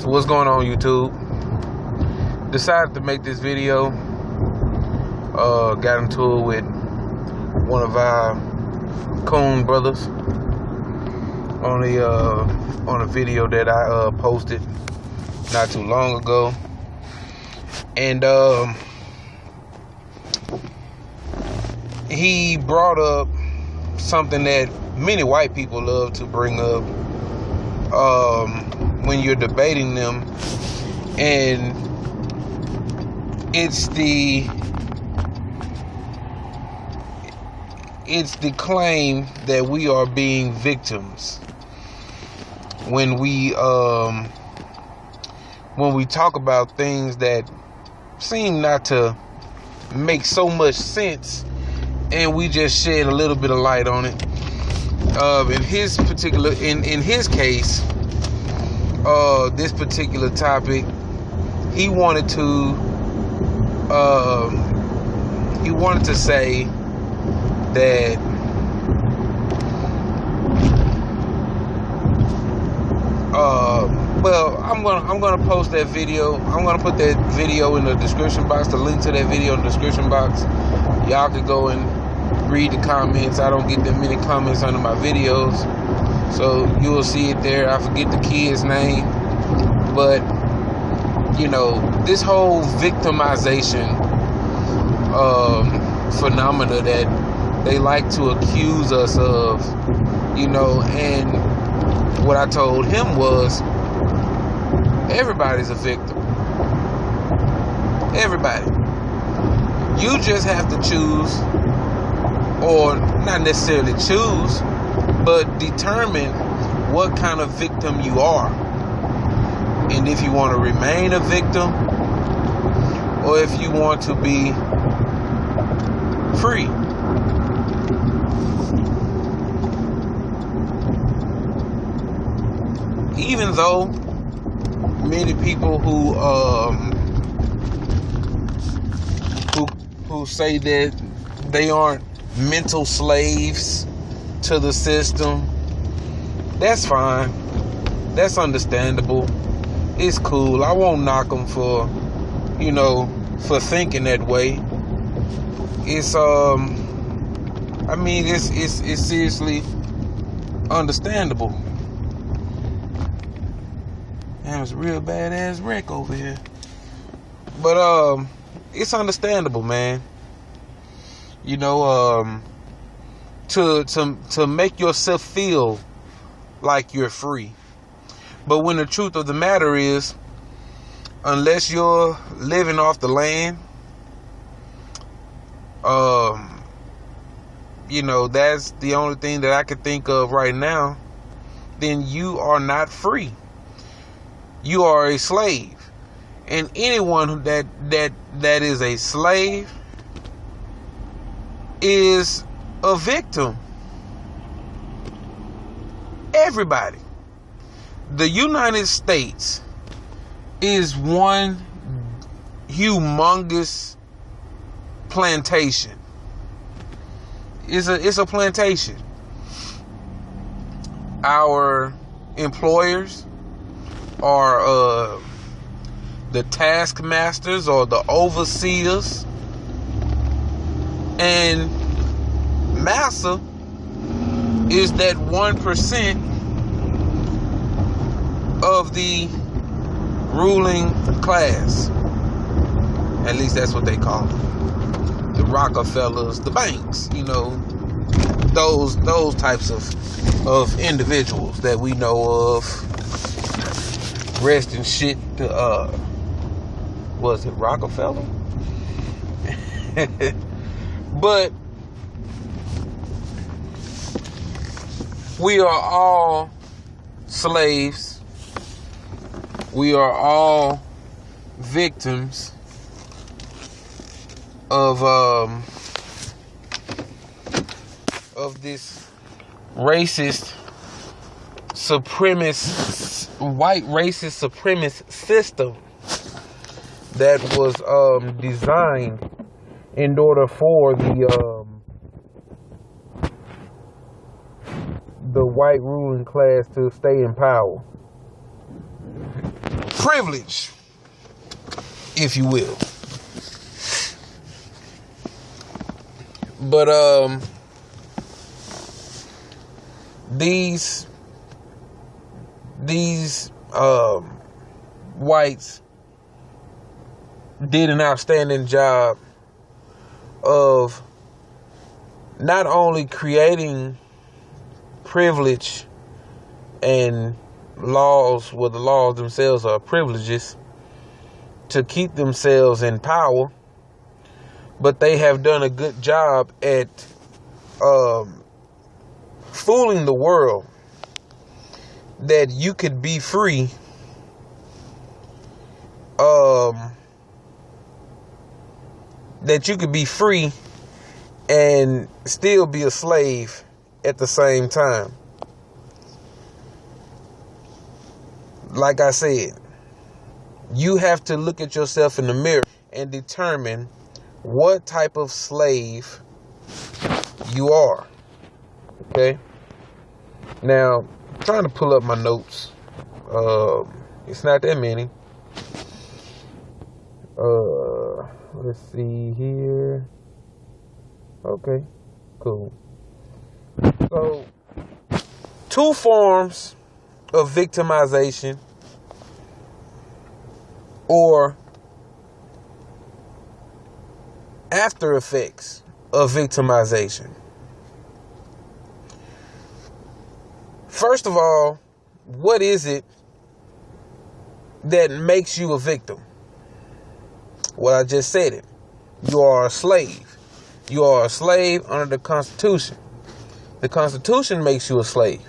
What's going on, YouTube? Decided to make this video. Got into it with one of our coon brothers on a video that I posted not too long ago, and he brought up something that many white people love to bring up when you're debating them, and it's the claim that we are being victims when we talk about things that seem not to make so much sense, and we just shed a little bit of light on it. In his case, this particular topic, he wanted to say that I'm gonna post that video. I'm gonna put that video in the description box, the link to that video in the description box. Y'all could go and read the comments. I don't get that many comments under my videos, so you will see it there. I forget the kid's name, but this whole victimization phenomena that they like to accuse us of, and what I told him was, everybody's a victim. Everybody. You just have to choose, or not necessarily choose, but determine what kind of victim you are. And if you want to remain a victim, or if you want to be free. Even though many people who say that they aren't mental slaves to the system, that's fine. That's understandable. It's cool. I won't knock them for thinking that way. It's it's seriously understandable. Man, it's a real badass wreck over here. But it's understandable, man. To make yourself feel like you're free. But when the truth of the matter is, unless you're living off the land, that's the only thing that I can think of right now, then you are not free. You are a slave. And anyone that is a slave is a victim. Everybody. The United States is one humongous plantation. It's a plantation. Our employers are the taskmasters or the overseers, and massa is that 1% of the ruling class. At least that's what they call them. The Rockefellers, the banks, those types of individuals that we know of. Rest in shit to was it Rockefeller? But we are all slaves. We are all victims of this racist white racist supremacist system that was designed in order for the white ruling class to stay in power. privilege, if you will. But these whites did an outstanding job of not only creating privilege and laws, well, the laws themselves are privileges to keep themselves in power, but they have done a good job at fooling the world that you could be free and still be a slave at the same time. Like I said, you have to look at yourself in the mirror and determine what type of slave you are. Okay? Now, I'm trying to pull up my notes. It's not that many. Let's see here. Okay, cool. So, 2 forms of victimization or after effects of victimization. First of all, what is it that makes you a victim? Well, I just said it. You are a slave. You are a slave under the Constitution. The Constitution makes you a slave.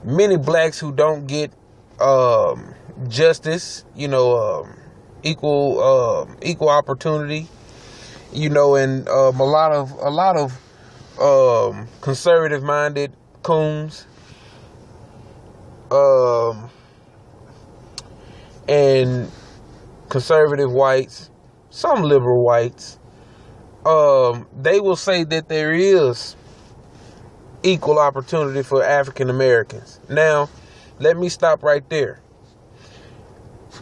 Many blacks who don't get justice, equal opportunity, and a lot of conservative-minded coons, and conservative whites, some liberal whites, they will say that there is equal opportunity for African Americans. Now, let me stop right there.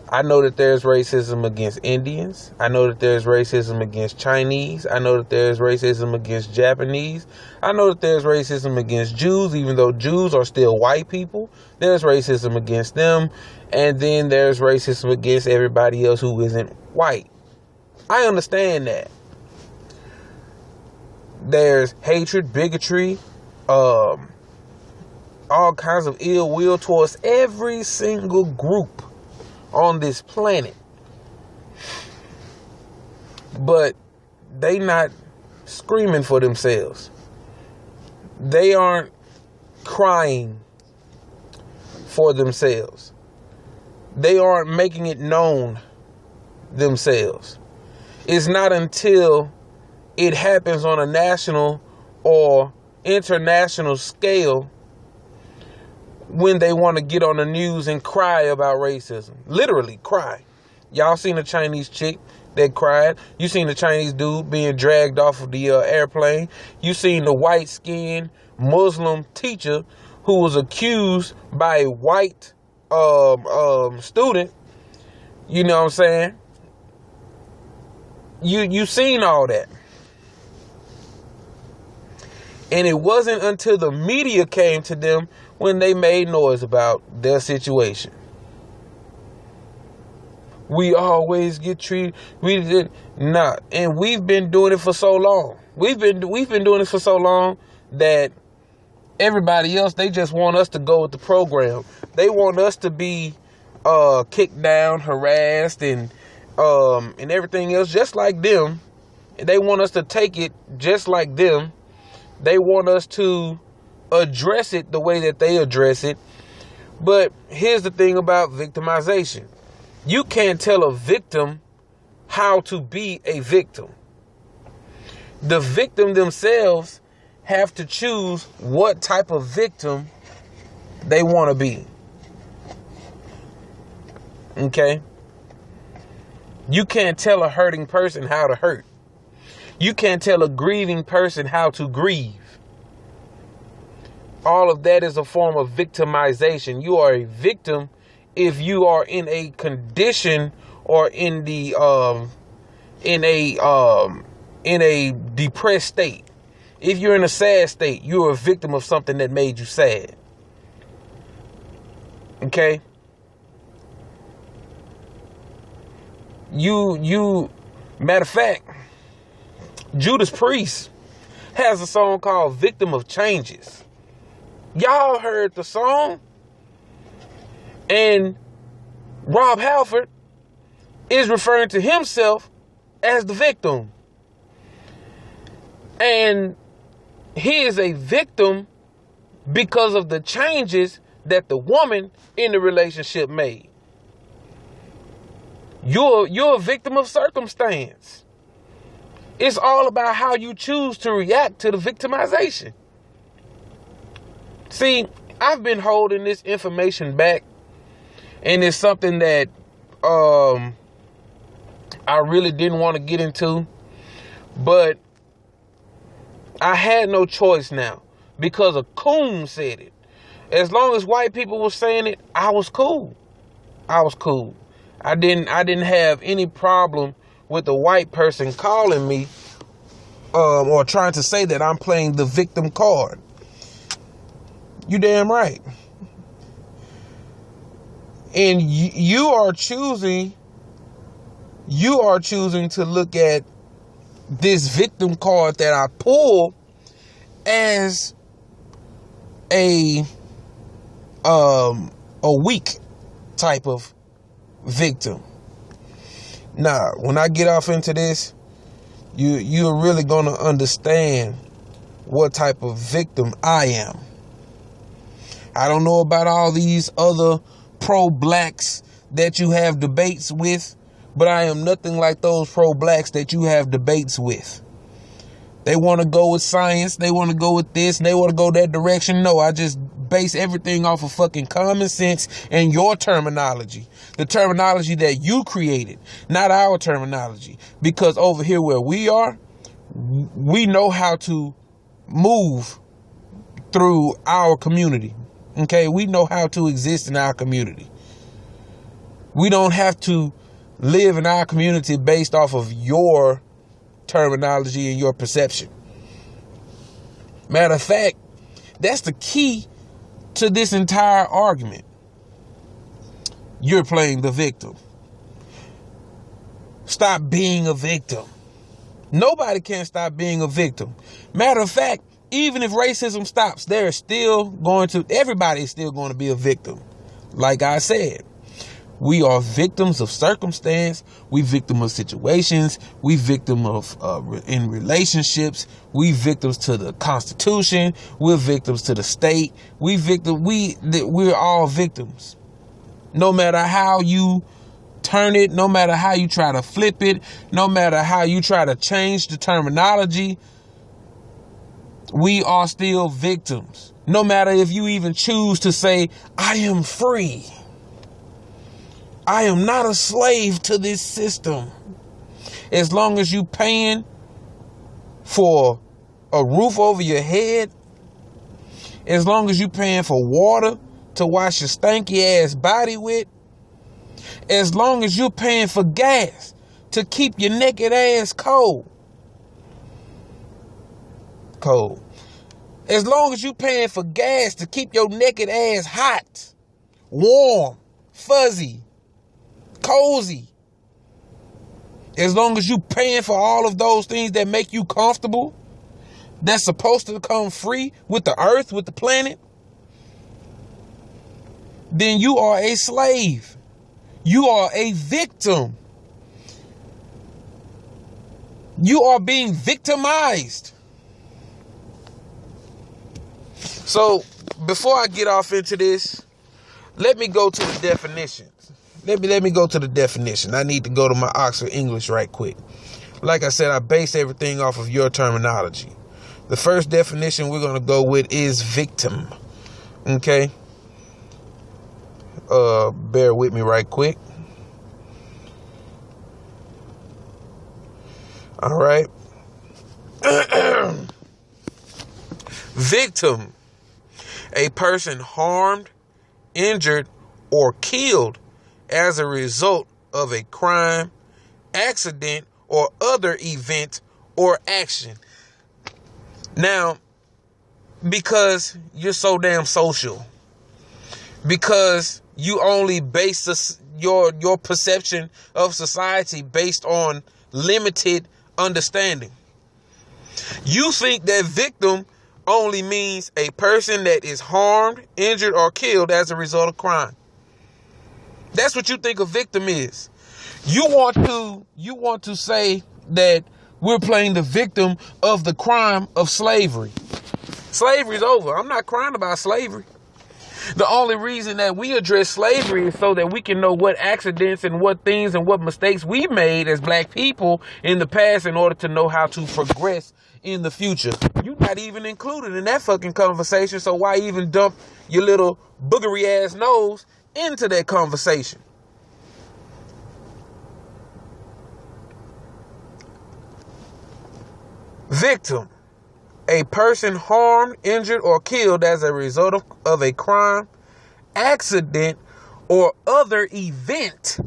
I know that there's racism against Indians. I know that there's racism against Chinese. I know that there's racism against Japanese. I know that there's racism against Jews, even though Jews are still white people. There's racism against them. And then there's racism against everybody else who isn't white. I understand that. There's hatred, bigotry, all kinds of ill will towards every single group on this planet. But they not screaming for themselves. They aren't crying for themselves. They aren't making it known themselves. It's not until it happens on a national or international scale when they want to get on the news and cry about racism. Literally cry. Y'all seen the Chinese chick that cried. You seen the Chinese dude being dragged off of the airplane. You seen the white-skinned Muslim teacher who was accused by a white student. You know what I'm saying? You seen all that. And it wasn't until the media came to them when they made noise about their situation. We always get treated. And we've been doing it for so long. We've been doing it for so long that everybody else, they just want us to go with the program. They want us to be kicked down, harassed, and everything else just like them. They want us to take it just like them. They want us to address it the way that they address it. But here's the thing about victimization. You can't tell a victim how to be a victim. The victim themselves have to choose what type of victim they want to be. Okay? You can't tell a hurting person how to hurt. You can't tell a grieving person how to grieve. All of that is a form of victimization. You are a victim if you are in a condition or in a depressed state. If you're in a sad state, you're a victim of something that made you sad. Okay? Matter of fact, Judas Priest has a song called Victim of Changes. Y'all heard the song? And Rob Halford is referring to himself as the victim. And he is a victim because of the changes that the woman in the relationship made. You're a victim of circumstance. It's all about how you choose to react to the victimization. See, I've been holding this information back, and it's something that I really didn't want to get into, but I had no choice now because a coon said it. As long as white people were saying it, I was cool. I didn't have any problem with a white person calling me or trying to say that I'm playing the victim card. You damn right. And you are choosing to look at this victim card that I pull as a weak type of victim. Now, when I get off into this, you're really gonna understand what type of victim I am. I don't know about all these other pro-blacks that you have debates with, but I am nothing like those pro-blacks that you have debates with. They want to go with science. They want to go with this. And they want to go that direction. No, I just base everything off of fucking common sense and your terminology. The terminology that you created, not our terminology. Because over here where we are, we know how to move through our community. Okay? We know how to exist in our community. We don't have to live in our community based off of your terminology and your perception. Matter of fact, that's the key to this entire argument. You're playing the victim. Stop being a victim. Nobody can stop being a victim. Matter of fact, even if racism stops, everybody is still going to be a victim. Like I said, we are victims of circumstance. We victim of situations. We victim of in relationships. We victims to the Constitution. We're victims to the state. We're all victims. No matter how you turn it, no matter how you try to flip it, no matter how you try to change the terminology, we are still victims. No matter if you even choose to say, I am free. I am not a slave to this system. As long as you paying for a roof over your head, as long as you paying for water to wash your stanky ass body with, as long as you're paying for gas to keep your naked ass cold. As long as you paying for gas to keep your naked ass hot, warm, fuzzy, cozy. As long as you paying for all of those things that make you comfortable, that's supposed to come free with the earth, with the planet, then you are a slave. You are a victim. You are being victimized. So, before I get off into this, let me go to the definitions. Let me go to the definition. I need to go to my Oxford English right quick. Like I said, I base everything off of your terminology. The first definition we're going to go with is victim. Okay? Bear with me right quick. All right. Victim. A person harmed, injured, or killed as a result of a crime, accident, or other event or action. Now, because you're so damn social, because you only base your perception of society based on limited understanding, you think that victim only means a person that is harmed, injured, or killed as a result of crime. That's what you think a victim is. You want to say that we're playing the victim of the crime of slavery. Slavery's over. I'm not crying about slavery. The only reason that we address slavery is so that we can know what accidents and what things and what mistakes we made as black people in the past in order to know how to progress in the future. You're not even included in that fucking conversation, so why even dump your little boogery ass nose into that conversation? Victim: a person harmed, injured, or killed as a result of a crime, accident, or other event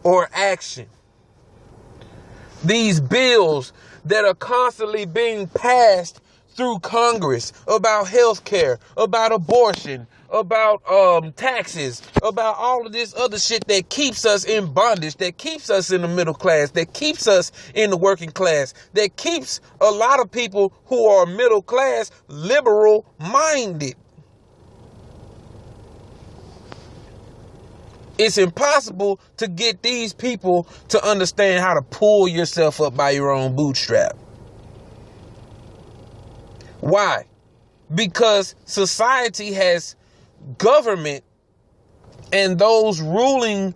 or action. These bills that are constantly being passed through Congress about health care, about abortion, about taxes, about all of this other shit that keeps us in bondage, that keeps us in the middle class, that keeps us in the working class, that keeps a lot of people who are middle class liberal minded. It's impossible to get these people to understand how to pull yourself up by your own bootstrap. Why? Because society has government, and that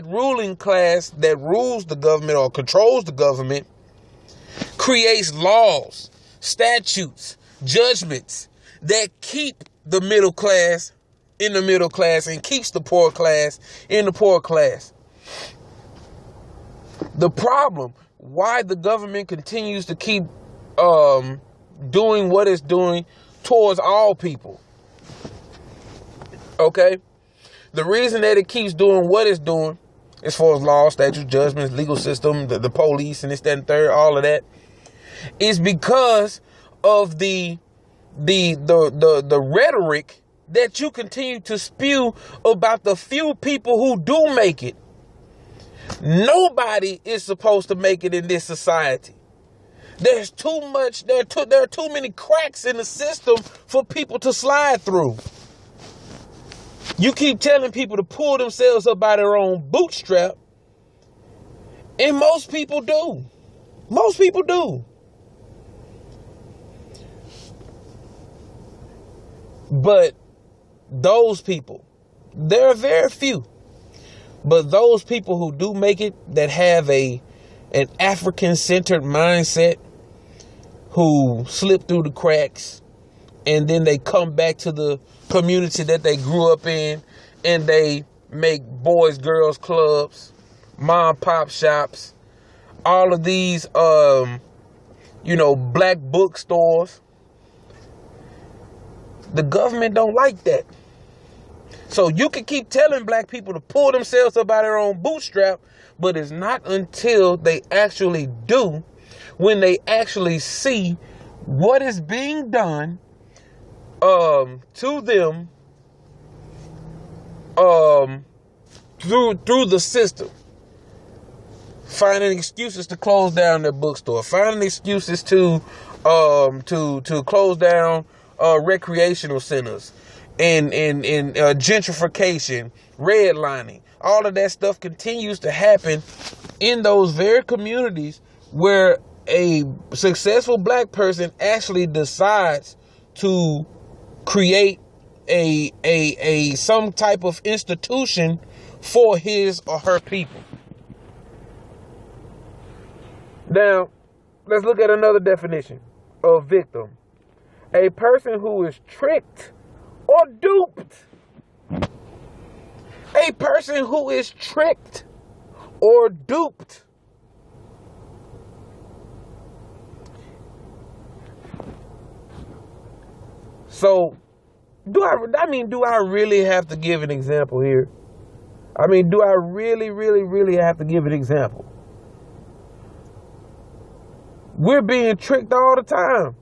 ruling class that rules the government or controls the government creates laws, statutes, judgments that keep the middle class in the middle class and keeps the poor class in the poor class. The problem, why the government continues to keep doing what it's doing towards all people. Okay? The reason that it keeps doing what it's doing, as far as law, statutes, judgments, legal system, the police, and this, that, and third, all of that, is because of the rhetoric that you continue to spew about the few people who do make it. Nobody is supposed to make it in this society. There's too much, there are too many cracks in the system for people to slide through. You keep telling people to pull themselves up by their own bootstrap, and most people do. Most people do. But those people, there are very few, but those people who do make it, that have an African-centered mindset, who slip through the cracks, and then they come back to the community that they grew up in, and they make boys, girls clubs, mom pop shops, all of these, black bookstores. The government don't like that. So you can keep telling black people to pull themselves up by their own bootstrap, but it's not until they actually do, when they actually see what is being done to them through the system. Finding excuses to close down their bookstore, finding excuses to close down recreational centers, and gentrification, redlining. All of that stuff continues to happen in those very communities where a successful black person actually decides to create a some type of institution for his or her people. Now, let's look at another definition of victim. A person who is tricked or duped. A person who is tricked or duped. So, Do I really have to give an example here? I mean, do I really have to give an example? We're being tricked all the time.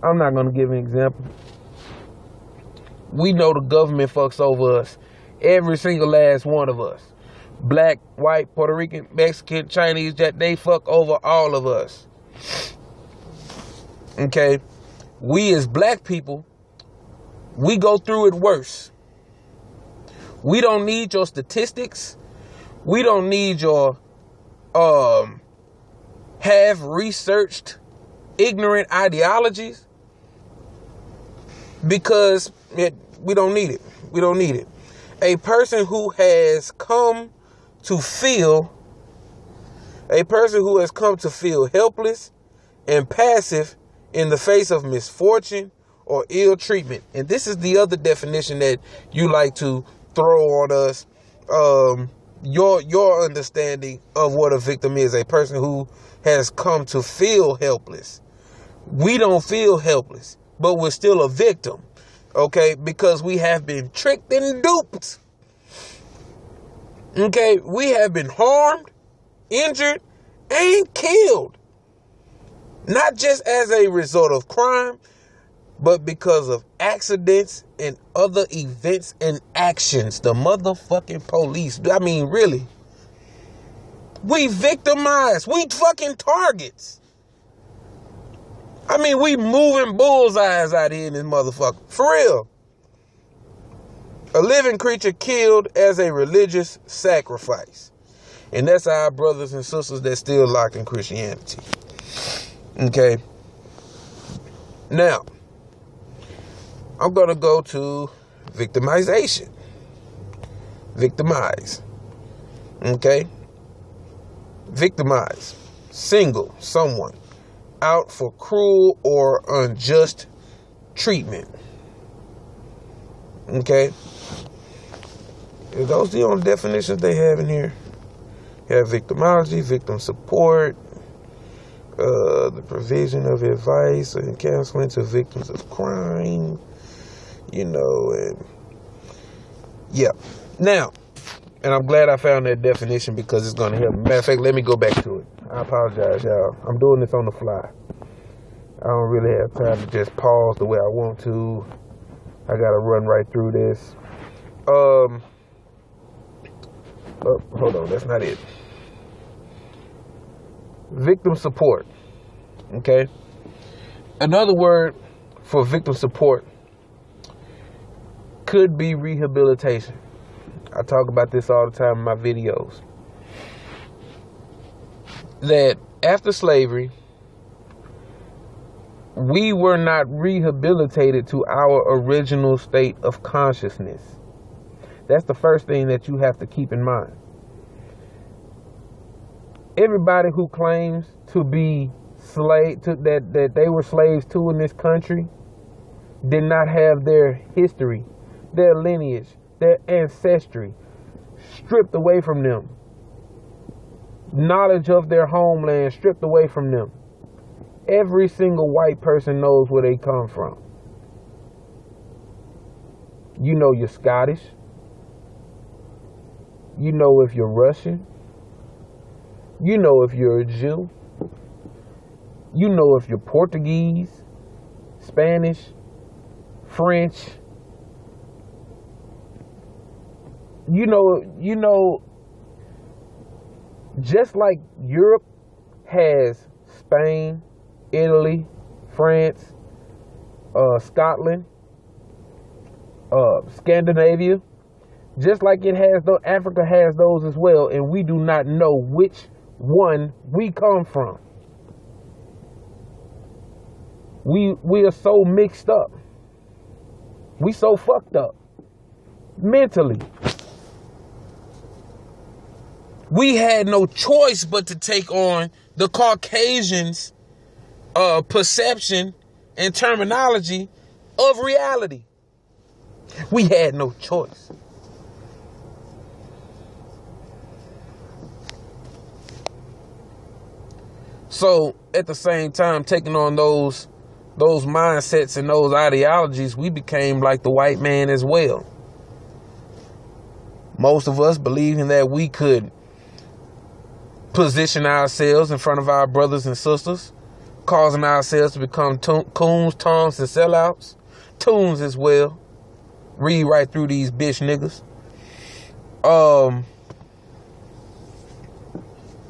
I'm not going to give an example. We know the government fucks over us. Every single last one of us. Black, white, Puerto Rican, Mexican, Chinese, they fuck over all of us. Okay? We as black people, we go through it worse. We don't need your statistics. We don't need your half-researched, ignorant ideologies, because we don't need it. We don't need it. A person who has come to feel helpless and passive in the face of misfortune or ill treatment. And this is the other definition that you like to throw on us. Your understanding of what a victim is: a person who has come to feel helpless. We don't feel helpless, but we're still a victim, okay? Because we have been tricked and duped. Okay, we have been harmed, injured, and killed. Not just as a result of crime, but because of accidents and other events and actions. The motherfucking police. I mean, really. We victimized. We fucking targets. I mean, we moving bullseyes out here in this motherfucker. For real. A living creature killed as a religious sacrifice. And that's our brothers and sisters that still locked in Christianity. Okay. Now, I'm going to go to victimization. Victimize. Okay. Victimize. Single someone out for cruel or unjust treatment. Okay. Are those the only definitions they have in here? You have victimology, victim support, the provision of advice and counseling to victims of crime, and yeah. Now, and I'm glad I found that definition because it's going to help. Matter of fact, let me go back to it. I apologize, y'all. I'm doing this on the fly. I don't really have time to just pause the way I want to. I got to run right through this. Hold on, that's not it. Victim support. Okay. Another word for victim support could be rehabilitation. I talk about this all the time in my videos. That after slavery, we were not rehabilitated to our original state of consciousness. That's the first thing that you have to keep in mind. Everybody who claims to be that they were slaves to in this country did not have their history, their lineage, their ancestry stripped away from them. Knowledge of their homeland stripped away from them. Every single white person knows where they come from. You know you're Scottish. You know if you're Russian. You know if you're a Jew. You know if you're Portuguese, Spanish, French. You know, just like Europe has Spain, Italy, France, Scotland, Scandinavia, just like it has those, Africa has those as well, and we do not know which one we come from. We are so mixed up. We so fucked up mentally. We had no choice but to take on the Caucasians' perception and terminology of reality. We had no choice. So, at the same time, taking on those those mindsets and those ideologies, we became like the white man as well. Most of us believing that we could position ourselves in front of our brothers and sisters, causing ourselves to become coons, tongs, and sellouts. Toons as well. Read right through these bitch niggas.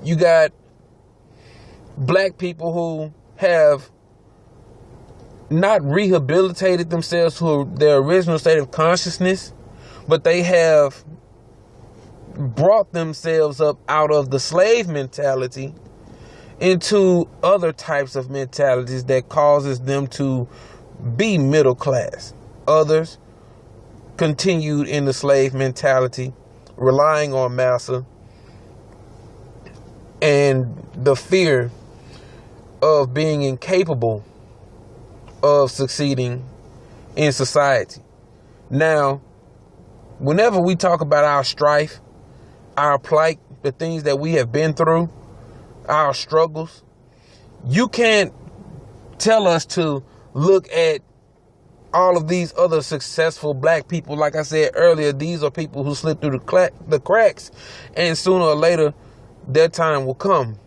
You got black people who have not rehabilitated themselves to their original state of consciousness, but they have brought themselves up out of the slave mentality into other types of mentalities that causes them to be middle class. Others continued in the slave mentality, relying on massa and the fear of being incapable of succeeding in society. Now, whenever we talk about our strife, our plight, the things that we have been through, our struggles, you can't tell us to look at all of these other successful black people. Like I said earlier, these are people who slip through the cracks, and sooner or later their time will come.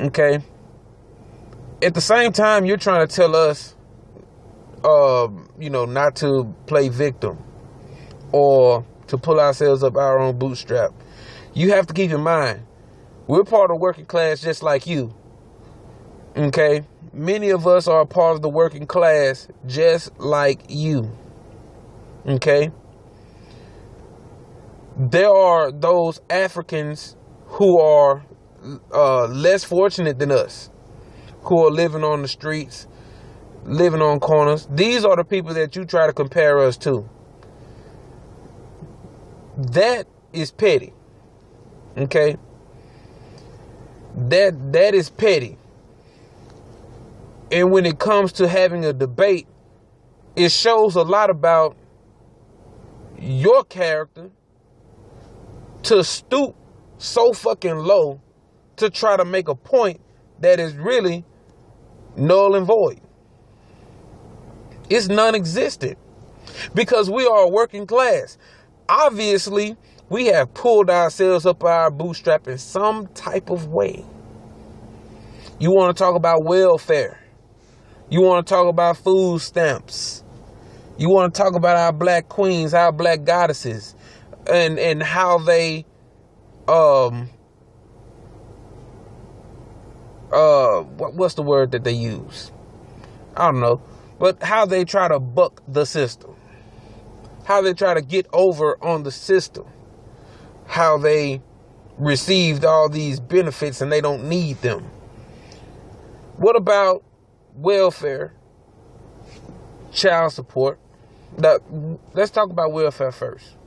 Okay? At the same time, you're trying to tell us, not to play victim or to pull ourselves up our own bootstrap. You have to keep in mind, we're part of the working class just like you. Okay? Many of us are a part of the working class just like you. Okay? There are those Africans who are less fortunate than us, who are living on the streets, living on corners. These are the people that you try to compare us to. That is petty. Okay? That is petty. And when it comes to having a debate, it shows a lot about your character to stoop so fucking low to try to make a point that is really null and void. It's non-existent because we are a working class. Obviously, we have pulled ourselves up our bootstrap in some type of way. You want to talk about welfare. You want to talk about food stamps. You want to talk about our black queens, our black goddesses, and how they what's the word that they use? I don't know. But how they try to buck the system. How they try to get over on the system. How they received all these benefits and they don't need them. What about welfare, child support? Now, let's talk about welfare first.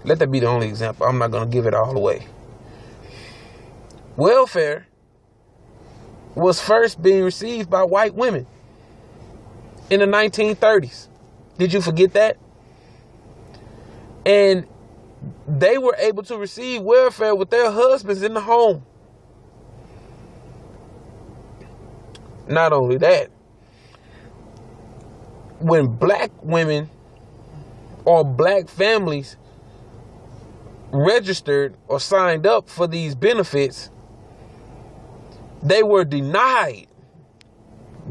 Let that be the only example. I'm not going to give it all away. Welfare was first being received by white women in the 1930s. Did you forget that? And they were able to receive welfare with their husbands in the home. Not only that, when black women or black families registered or signed up for these benefits, they were denied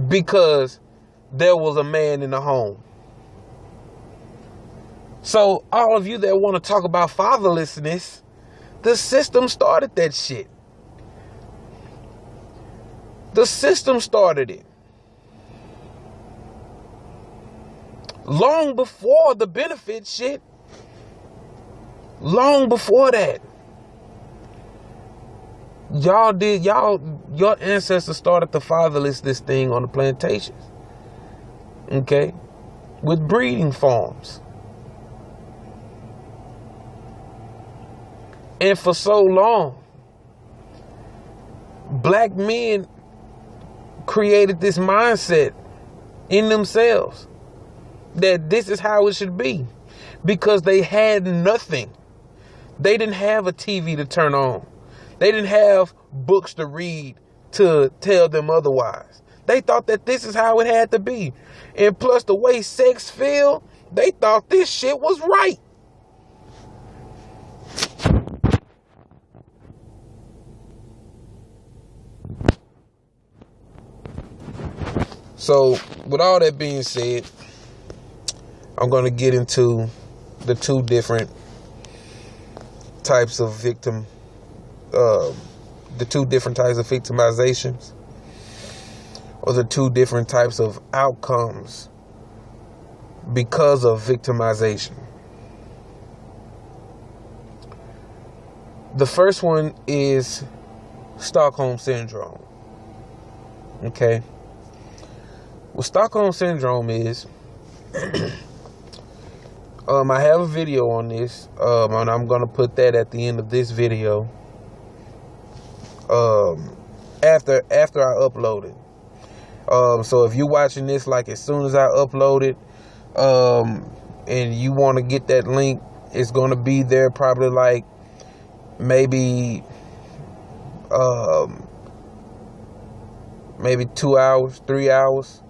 because there was a man in the home. So all of you that want to talk about fatherlessness, the system started that shit. The system started it. Long before the benefit shit. Long before that. Your ancestors started the fatherlessness thing on the plantations. Okay? With breeding farms. And for so long, black men created this mindset in themselves that this is how it should be because they had nothing. They didn't have a TV to turn on. They didn't have books to read to tell them otherwise. They thought that this is how it had to be. And plus the way sex feel, they thought this shit was right. So, with all that being said, I'm going to get into the two different types of victimizations, or the two different types of outcomes because of victimization. The first one is Stockholm Syndrome. Okay? What Stockholm Syndrome is, I have a video on this, and I'm going to put that at the end of this video, after I upload it. So if you're watching this like as soon as I upload it, and you want to get that link, it's going to be there probably like maybe 2 hours, 3 hours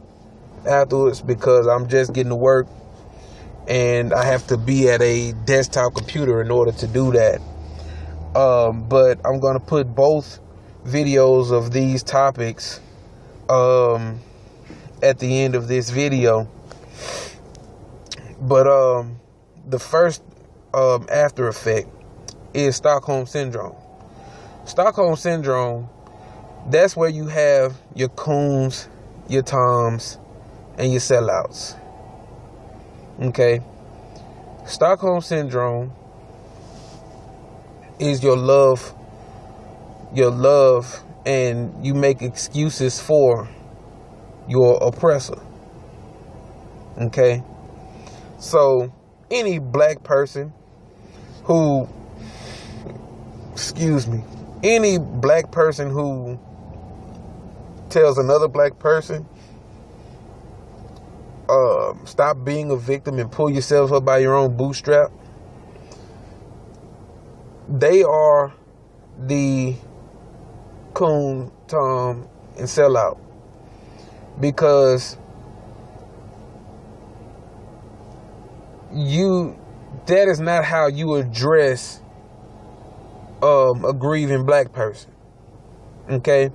afterwards, because I'm just getting to work and I have to be at a desktop computer in order to do that. But I'm going to put both videos of these topics at the end of this video. But the first after effect is Stockholm Syndrome. Stockholm Syndrome, that's where you have your coons, your toms, and your sellouts. Okay? Stockholm Syndrome is your love, and you make excuses for your oppressor. Okay? So, any black person who, any black person who tells another black person, stop being a victim and pull yourself up by your own bootstrap, they are the coon, tom, and sellout. Because that is not how you address a grieving black person. Okay?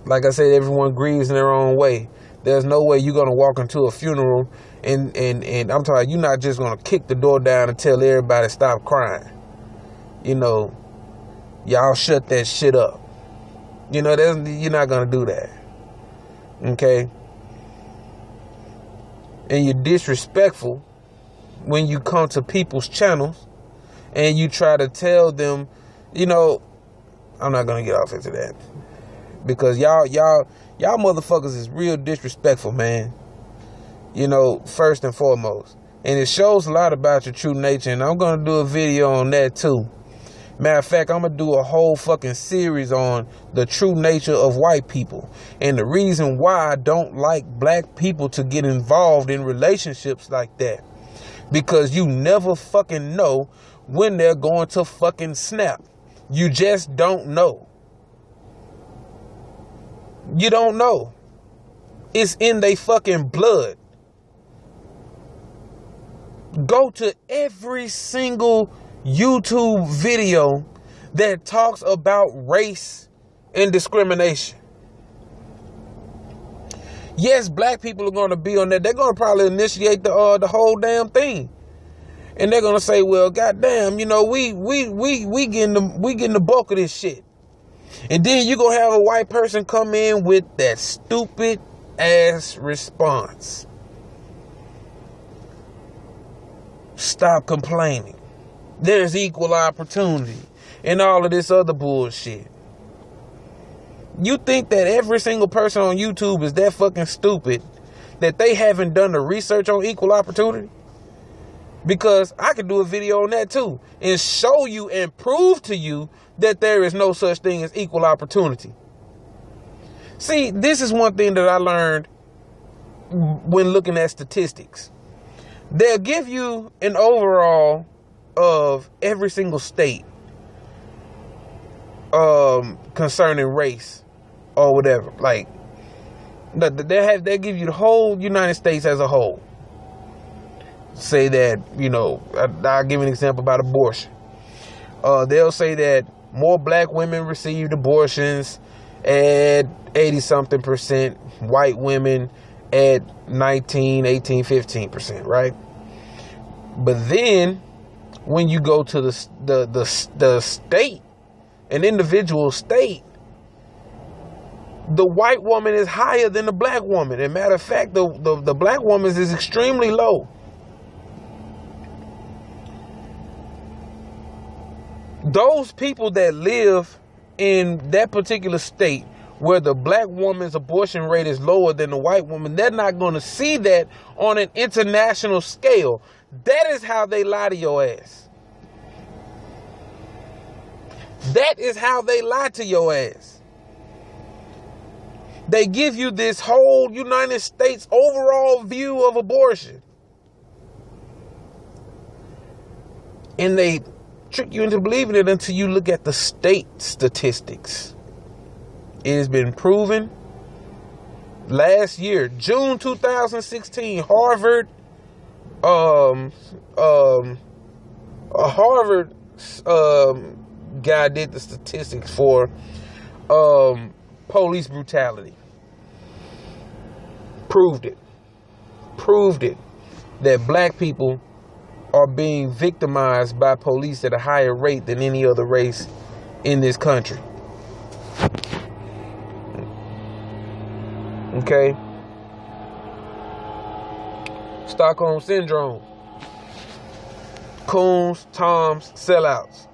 Like I said, everyone grieves in their own way. There's no way you're gonna walk into a funeral and I'm talking, you're not just gonna kick the door down and tell everybody stop crying. You know, y'all shut that shit up. You know, you're not gonna do that. Okay? And you're disrespectful when you come to people's channels and you try to tell them, you know, I'm not gonna get off into that, because y'all motherfuckers is real disrespectful, man. You know, first and foremost. And it shows a lot about your true nature, and I'm gonna do a video on that too. Matter of fact, I'm gonna do a whole fucking series on the true nature of white people and the reason why I don't like black people to get involved in relationships like that. Because you never fucking know when they're going to fucking snap. You just don't know. You don't know. It's in they fucking blood. Go to every single YouTube video that talks about race and discrimination. Yes, black people are going to be on there. They're going to probably initiate the whole damn thing, and they're going to say, "Well, goddamn, you know, we getting the bulk of this shit." And then you're going to have a white person come in with that stupid ass response: "Stop complaining. There's equal opportunity," and all of this other bullshit. You think that every single person on YouTube is that fucking stupid that they haven't done the research on equal opportunity? Because I could do a video on that too and show you and prove to you that there is no such thing as equal opportunity. See, this is one thing that I learned when looking at statistics. They'll give you an overall of every single state concerning race or whatever. Like, They give you the whole United States as a whole. Say that, I'll give an example about abortion. They'll say that more black women received abortions at 80-something%, white women at 19, 18, 15%, right? But then when you go to the state, an individual state, the white woman is higher than the black woman. As a matter of fact, the black woman is extremely low. Those people that live in that particular state where the black woman's abortion rate is lower than the white woman, they're not going to see that on an international scale. That is how they lie to your ass. That is how they lie to your ass. They give you this whole United States overall view of abortion. And they trick you into believing it until you look at the state statistics. It has been proven last year, June 2016, Harvard, a Harvard guy did the statistics for police brutality. Proved it that black people are being victimized by police at a higher rate than any other race in this country. Okay? Stockholm Syndrome. Coons, toms, sellouts.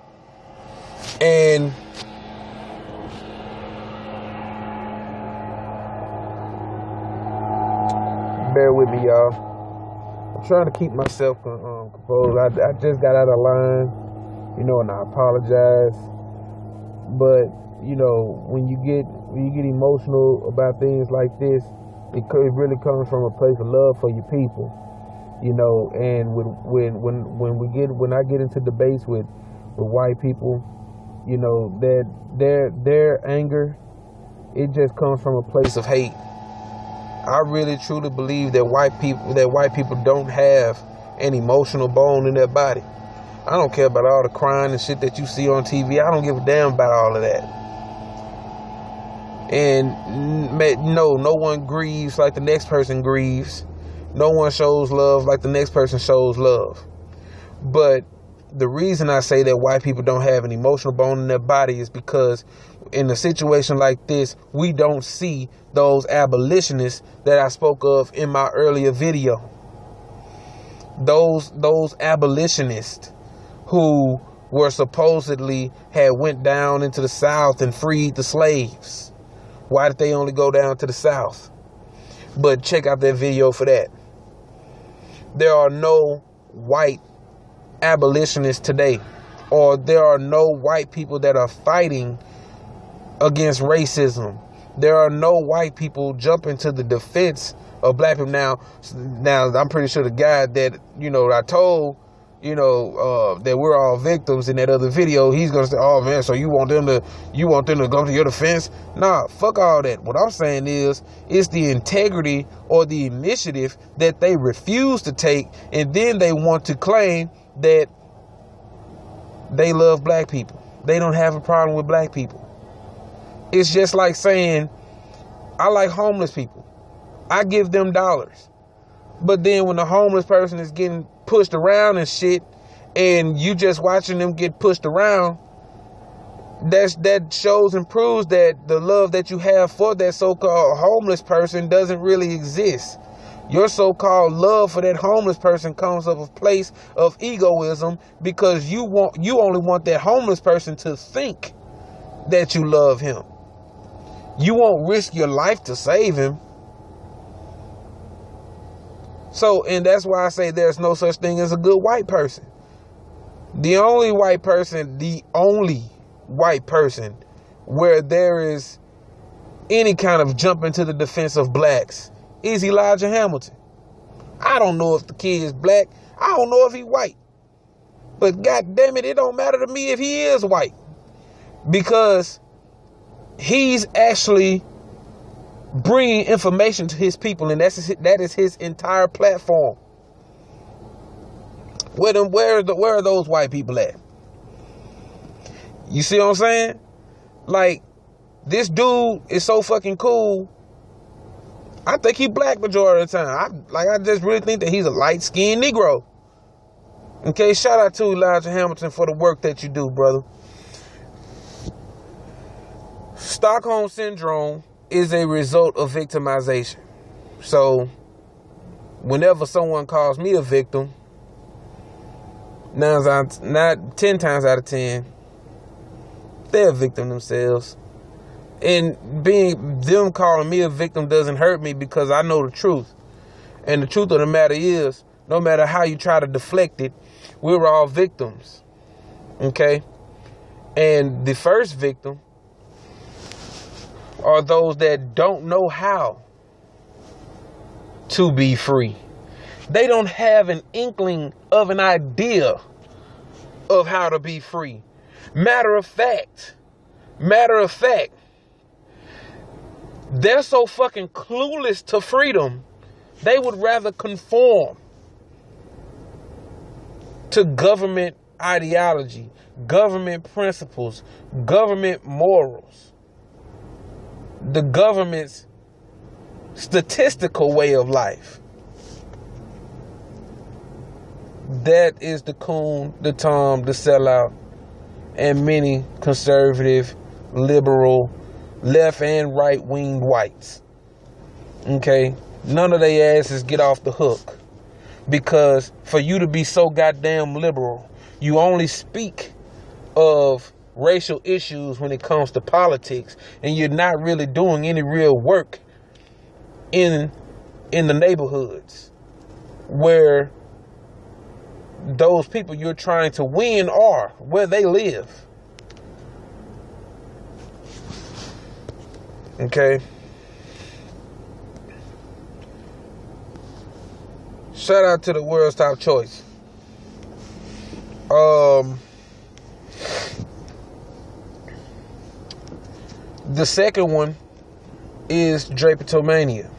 And bear with me, y'all. I'm trying to keep myself composed. I just got out of line, and I apologize. But when you get emotional about things like this, it really comes from a place of love for your people, And when I get into debates with white people, that their anger, it just comes from a place of hate. I really truly believe that white people don't have an emotional bone in their body. I don't care about all the crying and shit that you see on TV. I don't give a damn about all of that. And no one grieves like the next person grieves. No one shows love like the next person shows love. But the reason I say that white people don't have an emotional bone in their body is because in a situation like this, we don't see those abolitionists that I spoke of in my earlier video. Those abolitionists who were supposedly had went down into the South and freed the slaves. Why did they only go down to the South? But check out that video for that. There are no white abolitionists today, or there are no white people that are fighting against racism. There are no white people jumping to the defense of black people. Now I'm pretty sure the guy that I told that we're all victims in that other video, he's gonna say, "Oh man, so you want them to go to your defense?" Nah, fuck all that. What I'm saying is, it's the integrity or the initiative that they refuse to take, and then they want to claim that they love black people. They don't have a problem with black people. It's just like saying, I like homeless people. I give them dollars. But then when the homeless person is getting pushed around and shit, and you just watching them get pushed around, that shows and proves that the love that you have for that so-called homeless person doesn't really exist. Your so-called love for that homeless person comes from a place of egoism, because you only want that homeless person to think that you love him. You won't risk your life to save him. So, and that's why I say there's no such thing as a good white person. The only white person where there is any kind of jumping to the defense of blacks is Elijah Hamilton. I don't know if the kid is black. I don't know if he's white. But God damn it don't matter to me if he is white. Because he's actually bringing information to his people, and that is his entire platform. Where are those white people at? You see what I'm saying? Like, this dude is so fucking cool. I think he black majority of the time. I just really think that he's a light-skinned Negro. Okay, shout out to Elijah Hamilton for the work that you do, brother. Stockholm Syndrome is a result of victimization. So, whenever someone calls me a victim, 10 times out of 10, they're a victim themselves. And them calling me a victim doesn't hurt me because I know the truth. And the truth of the matter is, no matter how you try to deflect it, we're all victims. Okay? And the first victim are those that don't know how to be free. They don't have an inkling of an idea of how to be free. Matter of fact, they're so fucking clueless to freedom, they would rather conform to government ideology, government principles, government morals, the government's statistical way of life. That is the coon, the Tom, the sellout, and many conservative, liberal, left and right-winged whites. Okay? None of their asses get off the hook. Because for you to be so goddamn liberal, you only speak of racial issues when it comes to politics, and you're not really doing any real work in the neighborhoods where those people you're trying to win are, where they live. Okay? Shout out to the world's top choice. The second one is drapetomania.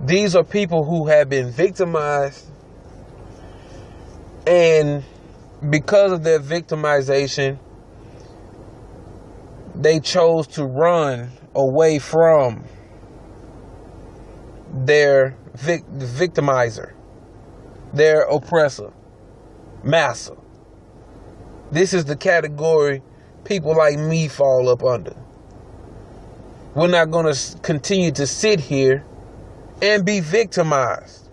These are people who have been victimized, and because of their victimization, they chose to run away from their victimizer, their oppressor, massa. This is the category people like me fall up under. We're not going to continue to sit here and be victimized.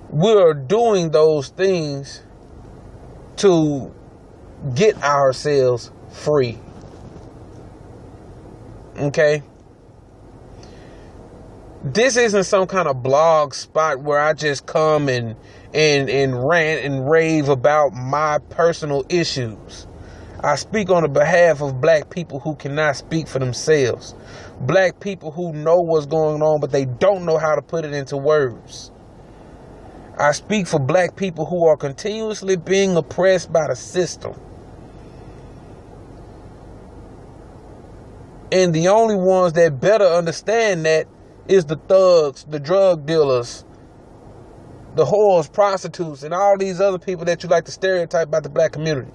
We're doing those things to get ourselves free. Okay? This isn't some kind of blog spot where I just come and rant and rave about my personal issues. I speak on the behalf of black people who cannot speak for themselves. Black people who know what's going on, but they don't know how to put it into words. I speak for black people who are continuously being oppressed by the system. And the only ones that better understand that is the thugs, the drug dealers, the whores, prostitutes, and all these other people that you like to stereotype about the black community.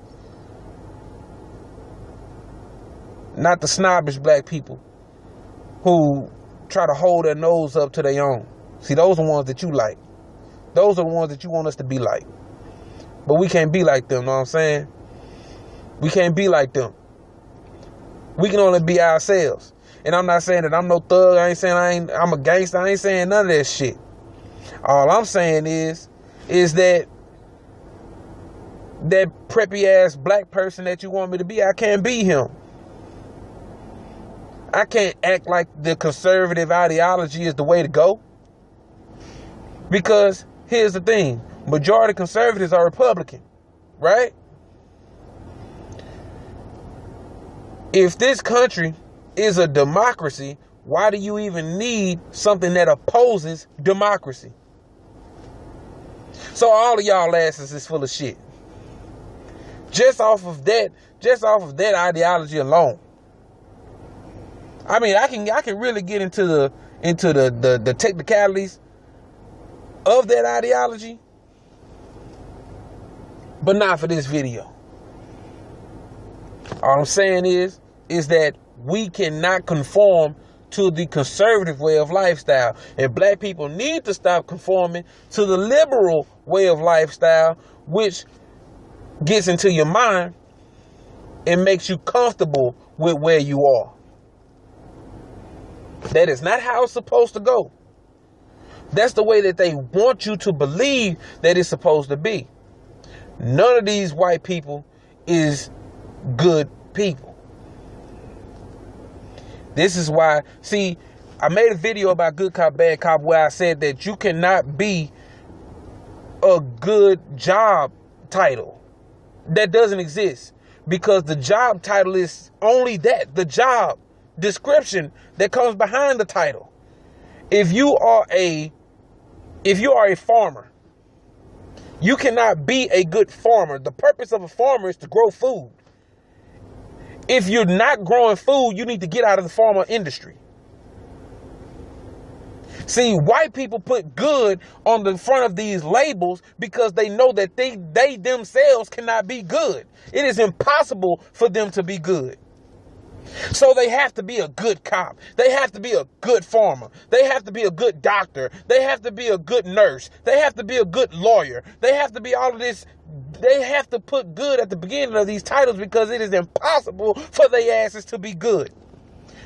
Not the snobbish black people who try to hold their nose up to their own. See, those are the ones that you like. Those are the ones that you want us to be like. But we can't be like them, know what I'm saying? We can't be like them. We can only be ourselves. And I'm not saying that I'm no thug. I ain't saying I'm a gangster. I ain't saying none of that shit. All I'm saying is that preppy ass black person that you want me to be, I can't be him. I can't act like the conservative ideology is the way to go. Because here's the thing. Majority conservatives are Republican, right? If this country is a democracy, why do you even need something that opposes democracy? So all of y'all asses is full of shit. Just off of that, just off of that ideology alone. I mean, I can really get into the technicalities of that ideology, but not for this video. All I'm saying is that we cannot conform to the conservative way of lifestyle, and black people need to stop conforming to the liberal way of lifestyle, which gets into your mind and makes you comfortable with where you are. That is not how it's supposed to go. That's the way that they want you to believe that it's supposed to be. None of these white people is good people. This is why, see, I made a video about good cop, bad cop, where I said that you cannot be a good job title. That doesn't exist, because the job title is only that, the job description that comes behind the title. If you are a farmer, you cannot be a good farmer. The purpose of a farmer is to grow food. If you're not growing food, you need to get out of the farmer industry. See, white people put good on the front of these labels because they know that they themselves cannot be good. It is impossible for them to be good. So they have to be a good cop. They have to be a good farmer. They have to be a good doctor. They have to be a good nurse. They have to be a good lawyer. They have to be all of this. They have to put good at the beginning of these titles because it is impossible for their asses to be good.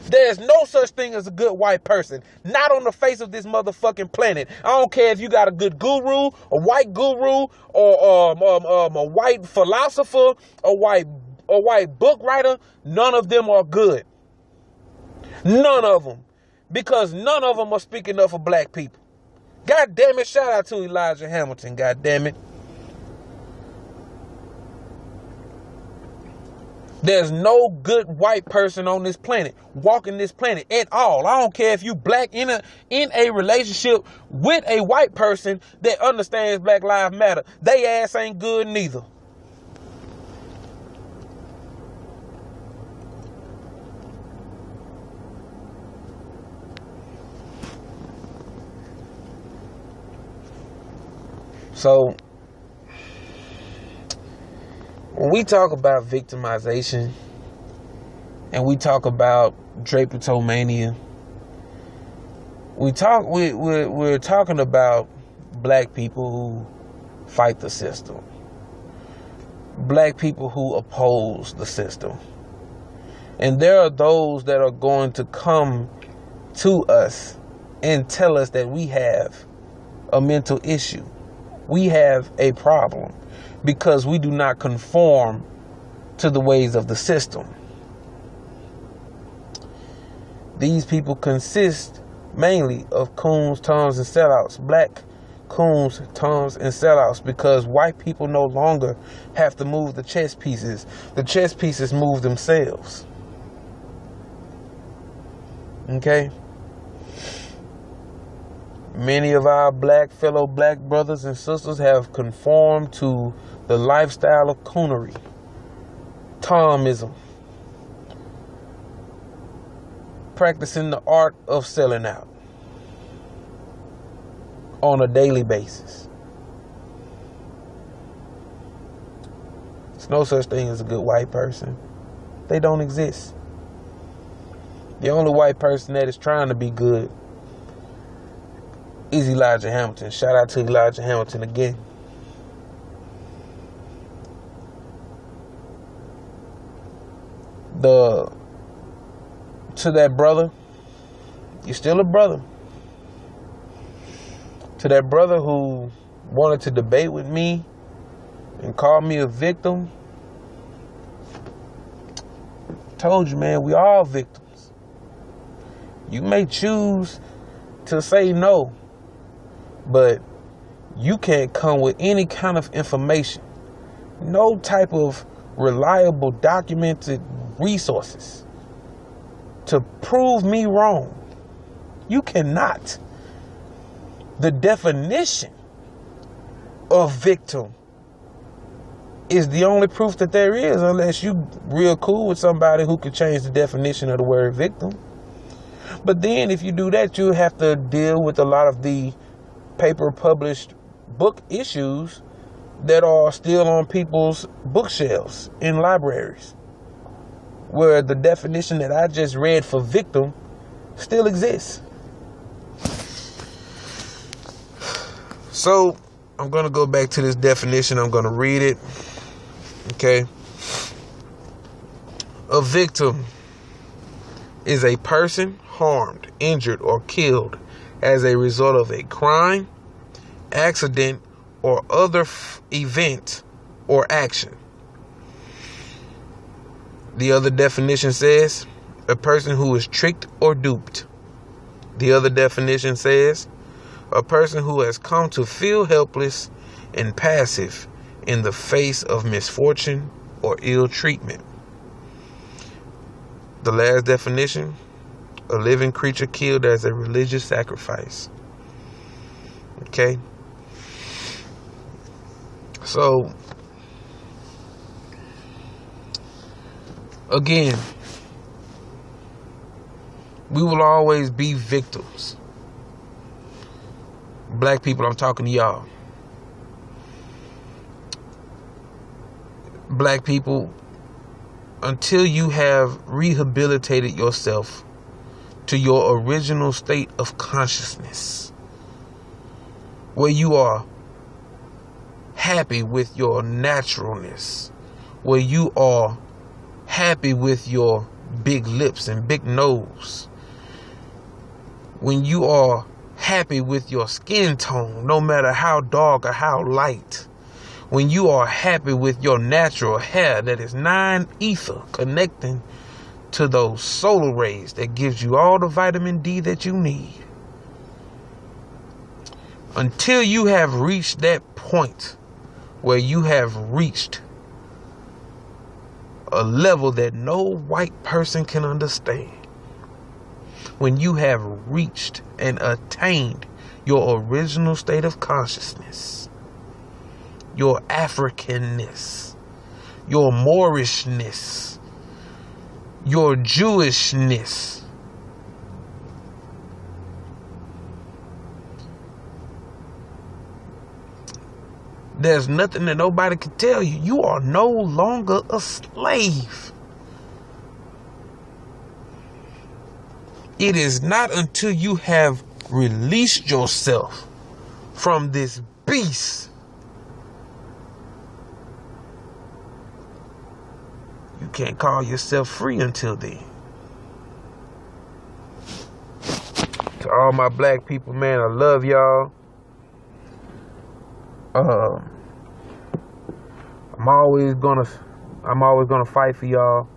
There's no such thing as a good white person. Not on the face of this motherfucking planet. I don't care if you got a good guru, a white guru, or a white philosopher, a white book writer. None of them are good. None of them. Because none of them are speaking up for black people. God damn it, shout out to Elijah Hamilton, god damn it. There's no good white person on this planet, walking this planet at all. I don't care if you black in a relationship with a white person that understands Black Lives Matter. They ass ain't good neither. So, when we talk about victimization and we talk about drapetomania, we're talking about black people who fight the system, black people who oppose the system. And there are those that are going to come to us and tell us that we have a mental issue. We have a problem because we do not conform to the ways of the system. These people consist mainly of coons, toms, and sellouts. Black coons, toms, and sellouts, because white people no longer have to move the chess pieces. The chess pieces move themselves. Okay? Many of our fellow black brothers and sisters have conformed to the lifestyle of coonery, Tomism, practicing the art of selling out on a daily basis. There's no such thing as a good white person. They don't exist. The only white person that is trying to be good is Elijah Hamilton. Shout out to Elijah Hamilton again. To that brother, you're still a brother. To that brother who wanted to debate with me and called me a victim, told you, man, we all victims. You may choose to say no, but you can't come with any kind of information, no type of reliable documented resources to prove me wrong. You cannot. The definition of victim is the only proof that there is, unless you real cool with somebody who could change the definition of the word victim. But then if you do that, you have to deal with a lot of the paper published book issues that are still on people's bookshelves in libraries, where the definition that I just read for victim still exists. So I'm going to go back to this definition. I'm going to read it. Okay. A victim is a person harmed, injured, or killed as a result of a crime, accident, or other event or action. The other definition says a person who is tricked or duped. The other definition says a person who has come to feel helpless and passive in the face of misfortune or ill treatment. The last definition, a living creature killed as a religious sacrifice. Okay? So, again, we will always be victims. Black people, I'm talking to y'all. Black people, until you have rehabilitated yourself to your original state of consciousness, where you are happy with your naturalness, where you are happy with your big lips and big nose, when you are happy with your skin tone, no matter how dark or how light, when you are happy with your natural hair that is 9 ether connecting to those solar rays that gives you all the vitamin D that you need. Until you have reached that point where you have reached a level that no white person can understand, when you have reached and attained your original state of consciousness, your Africanness, your Moorishness, your Jewishness, there's nothing that nobody can tell you. You are no longer a slave. It is not until you have released yourself from this beast you can't call yourself free until then. To all my black people, man, I love y'all. I'm always gonna fight for y'all.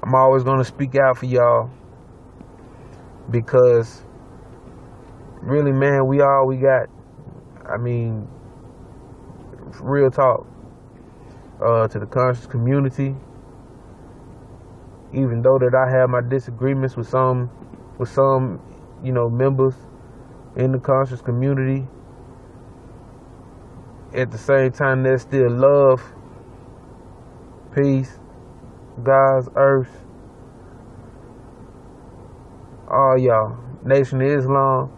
I'm always gonna speak out for y'all, because really, man, we all we got. I mean, real talk. To the conscious community, even though that I have my disagreements with some, members in the conscious community, at the same time, there's still love, peace, God's earth, all y'all, Nation of Islam,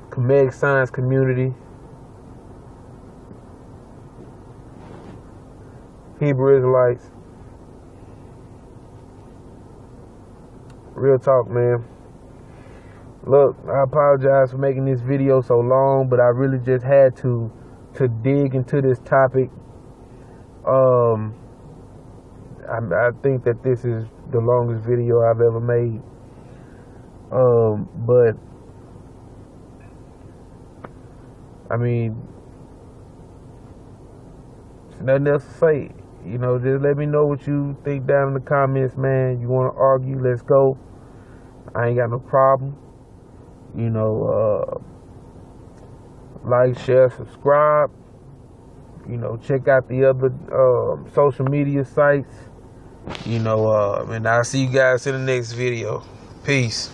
Comedic Science community, Hebrew Israelites. Real talk, man. Look, I apologize for making this video so long, but I really just had to dig into this topic. I think that this is the longest video I've ever made. But I mean, there's nothing else to say. Just let me know what you think down in the comments, man. You want to argue, let's go. I ain't got no problem. Like, share, subscribe. Check out the other social media sites. And I'll see you guys in the next video. Peace.